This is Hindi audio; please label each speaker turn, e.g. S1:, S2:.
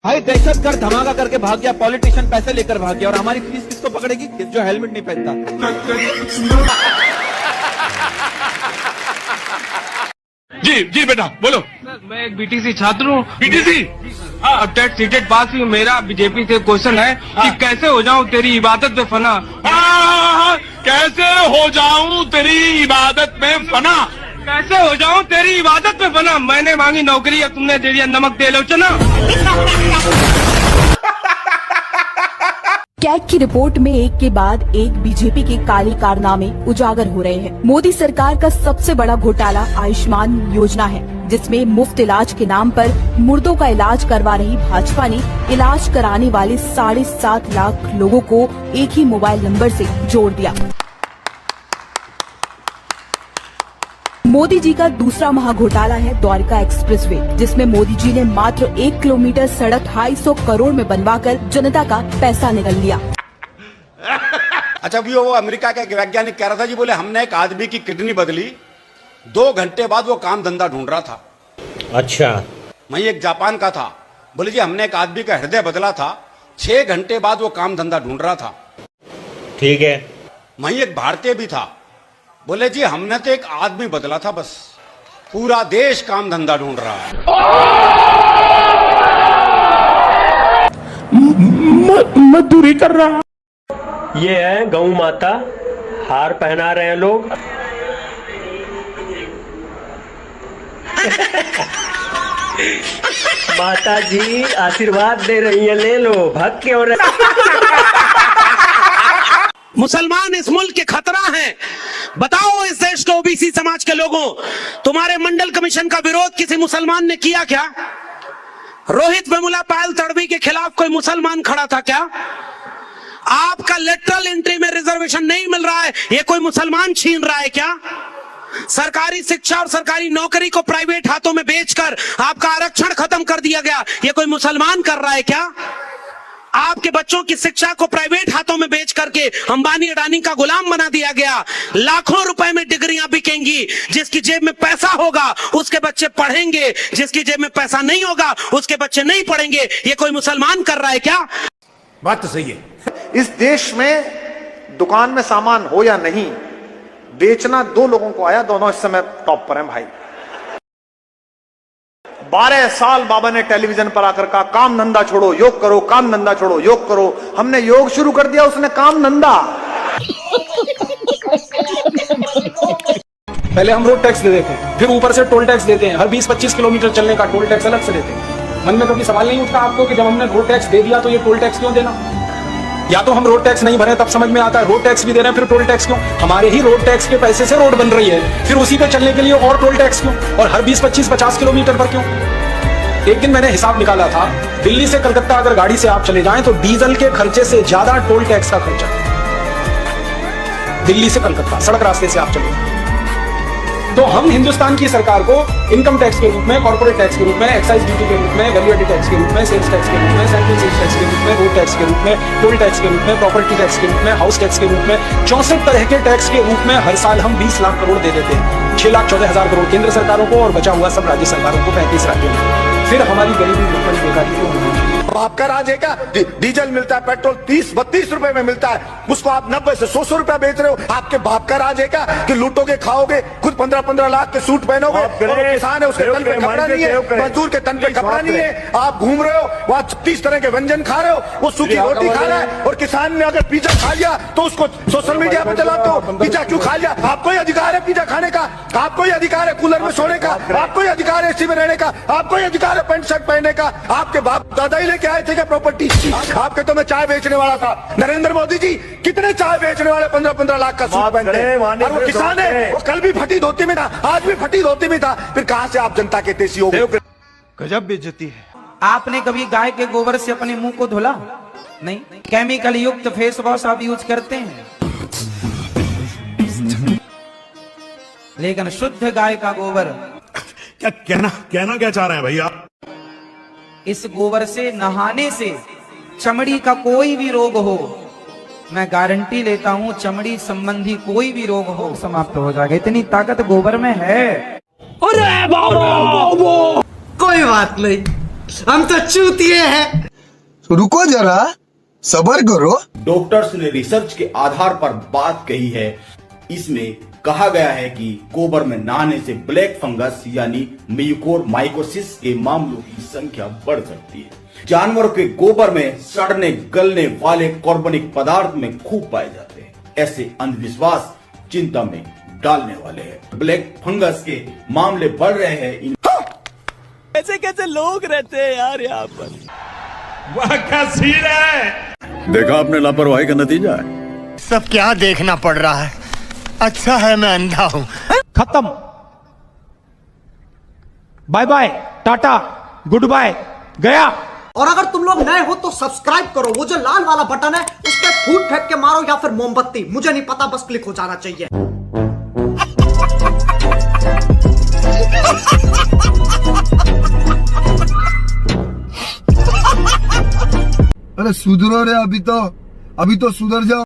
S1: भाई दहशतगर्द धमाका करके भाग गया, पॉलिटिशियन पैसे लेकर भाग गया, और हमारी पुलिस किसको पकड़ेगी? जो हेलमेट नहीं पहनता।
S2: जी जी बेटा बोलो।
S3: मैं एक बीटीसी छात्र हूँ।
S2: बीटीसी
S3: अब टेट सीटेट पास हुई। मेरा बीजेपी से क्वेश्चन है कि कैसे हो जाऊँ तेरी इबादत में फना।
S2: कैसे हो जाऊं तेरी इबादत में फना।
S3: कैसे हो जाऊँ तेरी इबादत में फना। मैंने मांगी नौकरी या तुमने दे दिया नमक तेल और चना।
S4: कैग की रिपोर्ट में एक के बाद एक बीजेपी के काले कारनामे उजागर हो रहे हैं। मोदी सरकार का सबसे बड़ा घोटाला आयुष्मान योजना है, जिसमें मुफ्त इलाज के नाम पर मुर्दों का इलाज करवा रही भाजपा ने इलाज कराने वाले 7.5 लाख लोगों को एक ही मोबाइल नंबर से जोड़ दिया। मोदी जी का दूसरा महाघोटाला है द्वारका एक्सप्रेसवे, जिसमें मोदी जी ने मात्र 1 किलोमीटर सड़क 250 करोड़ में बनवाकर जनता का पैसा निगल लिया।
S5: अच्छा वो अमेरिका का एक वैज्ञानिक कह रहा था जी, बोले हमने एक आदमी की किडनी बदली, 2 घंटे बाद वो काम धंधा ढूंढ रहा था।
S6: अच्छा।
S5: वहीं एक जापान का था, बोले जी हमने एक आदमी का हृदय बदला था, 6 घंटे बाद वो काम धंधा ढूंढ रहा था।
S6: ठीक है।
S5: वहीं एक भारतीय भी था, बोले जी हमने तो एक आदमी बदला था, बस पूरा देश काम धंधा ढूंढ रहा है।
S2: मजदूरी कर रहा।
S6: ये है गौ माता, हार पहना रहे हैं लोग। माता जी आशीर्वाद दे रही है, ले लो, भग के। और
S7: मुसलमान इस मुल्क के खतरा हैं। बताओ इस देश के ओबीसी समाज के लोगों, तुम्हारे मंडल कमीशन का विरोध किसी मुसलमान ने किया क्या? रोहित वेमुला पायल तड़वी के खिलाफ कोई मुसलमान खड़ा था क्या? आपका लेटरल एंट्री में रिजर्वेशन नहीं मिल रहा है, ये कोई मुसलमान छीन रहा है क्या? सरकारी शिक्षा और सरकारी नौकरी को प्राइवेट हाथों में बेचकर आपका आरक्षण खत्म कर दिया गया, ये कोई मुसलमान कर रहा है क्या? आपके बच्चों की शिक्षा को प्राइवेट हाथों में बेच करके अंबानी अडानी का गुलाम बना दिया गया। लाखों रुपए में डिग्रियां बिकेंगी, जिसकी जेब में पैसा होगा उसके बच्चे पढ़ेंगे, जिसकी जेब में पैसा नहीं होगा उसके बच्चे नहीं पढ़ेंगे। ये कोई मुसलमान कर रहा है क्या?
S2: बात तो सही है।
S8: इस देश में दुकान में सामान हो या नहीं, बेचना 2 लोगों को आया, दोनों इस समय टॉप पर हैं भाई। 12 साल बाबा ने टेलीविजन पर आकर कहा काम धंधा छोड़ो योग करो, काम धंधा छोड़ो योग करो। हमने योग शुरू कर दिया, उसने काम धंधा।
S1: पहले हम रोड टैक्स दे देते हैं, फिर ऊपर से टोल टैक्स देते हैं। हर 20-25 किलोमीटर चलने का टोल टैक्स अलग से देते हैं। मन में कभी सवाल नहीं उठता आपको कि जब हमने रोड टैक्स दे दिया तो ये टोल टैक्स क्यों देना? या तो हम रोड टैक्स नहीं भरे तब समझ में आता है, रोड टैक्स भी दे रहे हैं फिर टोल टैक्स क्यों? हमारे ही रोड टैक्स के पैसे से रोड बन रही है, फिर उसी पे चलने के लिए और टोल टैक्स क्यों? और हर 20-25-50 किलोमीटर पर क्यों? एक दिन मैंने हिसाब निकाला था, दिल्ली से कलकत्ता अगर गाड़ी से आप चले जाएं तो डीजल के खर्चे से ज्यादा टोल टैक्स का खर्चा। दिल्ली से कलकत्ता सड़क रास्ते से आप चले तो हम हिंदुस्तान की सरकार को इनकम टैक्स के रूप में, कॉर्पोरेट टैक्स के रूप में, एक्साइज ड्यूटी के रूप में, वैल्यू एडेड टैक्स के रूप में, सेल्स टैक्स के रूप में, सेंट्रल सेल्स टैक्स के रूप में, रोड टैक्स के रूप में, टोल टैक्स के रूप में, प्रॉपर्टी टैक्स के रूप में, हाउस टैक्स के रूप में, 64 तरह के टैक्स के रूप में हर साल हम 20 लाख करोड़ दे देते हैं। 6,14,000 करोड़ केंद्र सरकारों को और बचा हुआ सब राज्य सरकारों को 35 राज्यों में। फिर हमारी गरीबी भुखमरी बेकारी क्यों होगी?
S9: आपका राज है क्या? डीजल मिलता है, पेट्रोल 30-32 रुपए में मिलता है, उसको आप 90 से 100 रुपए बेच रहे हो। आपके बाप का राज है क्या कि लूटोगे, खाओगे, खुद 15-15 लाख के सूट पहनोगे, और किसान है उसके तन पे कपड़ा नहीं है, मजदूर के तन पे कपड़ा नहीं है, आप घूम रहे हो वहां 36 तरह के व्यंजन खा रहे हो, वो सूखी रोटी खा रहा है, और किसान ने अगर पिज्जा खा लिया तो उसको सोशल मीडिया पे चलाते हो, पिज्जा क्यों खा लिया? आपको ही अधिकार है पिज्जा खाने का, आपको ही अधिकार है कूलर में सोने का, आपको ही अधिकार है एसी में रहने का, आपको ही अधिकार है पैंट शर्ट पहनने का। आपके बाप दादा ही लेके आए थे क्या प्रॉपर्टी? आपके तो मैं चाय बेचने वाला था। नरेंद्र मोदी जी कितने चाय बेचने वाले 15-15 लाख का सूट पहनते हैं, और वो किसान है, वो कल भी फटी धोती में था, आज भी फटी धोती में था, फिर कहां से आप जनता के देसी हो गए?
S1: गजब बेइज्जती है।
S10: आपने कभी गाय के गोबर से अपने मुंह को धुला? नहीं। केमिकल युक्त फेस वॉश आप यूज करते हैं, लेकिन शुद्ध गाय का गोबर।
S2: क्या कहना क्या चाह रहे हैं भैया?
S10: इस गोबर से नहाने से चमड़ी का कोई भी रोग हो, मैं गारंटी लेता हूं, चमड़ी संबंधी कोई भी रोग हो समाप्त हो जाएगा। इतनी ताकत गोबर में है।
S7: अरे बाबा, कोई बात नहीं,
S10: हम तो चूतिए हैं।
S9: रुको जरा, सब्र करो।
S5: डॉक्टर्स ने रिसर्च के आधार पर बात कही है। इसमें कहा गया है कि गोबर में नहाने से ब्लैक फंगस यानी म्यूकोरमाइकोसिस के मामलों की संख्या बढ़ सकती है। जानवरों के गोबर में सड़ने गलने वाले कार्बनिक पदार्थ में खूब पाए जाते हैं। ऐसे अंधविश्वास चिंता में डालने वाले हैं। ब्लैक फंगस के मामले बढ़ रहे हैं।
S3: कैसे कैसे लोग रहते हैं यार यहाँ पर।
S2: वह क्या सीन है।
S9: देखा आपने लापरवाही का नतीजा है।
S7: सब क्या देखना पड़ रहा है। अच्छा है मैं अंधा हूं।
S1: खत्म, bye bye, tata, goodbye, गया।
S10: और अगर तुम लोग नए हो तो सब्सक्राइब करो। वो जो लाल वाला बटन है उस पर फूट फेंक के मारो या फिर मोमबत्ती, मुझे नहीं पता, बस क्लिक हो जाना चाहिए।
S9: अरे सुधरो रे, अभी तो सुधर जाओ।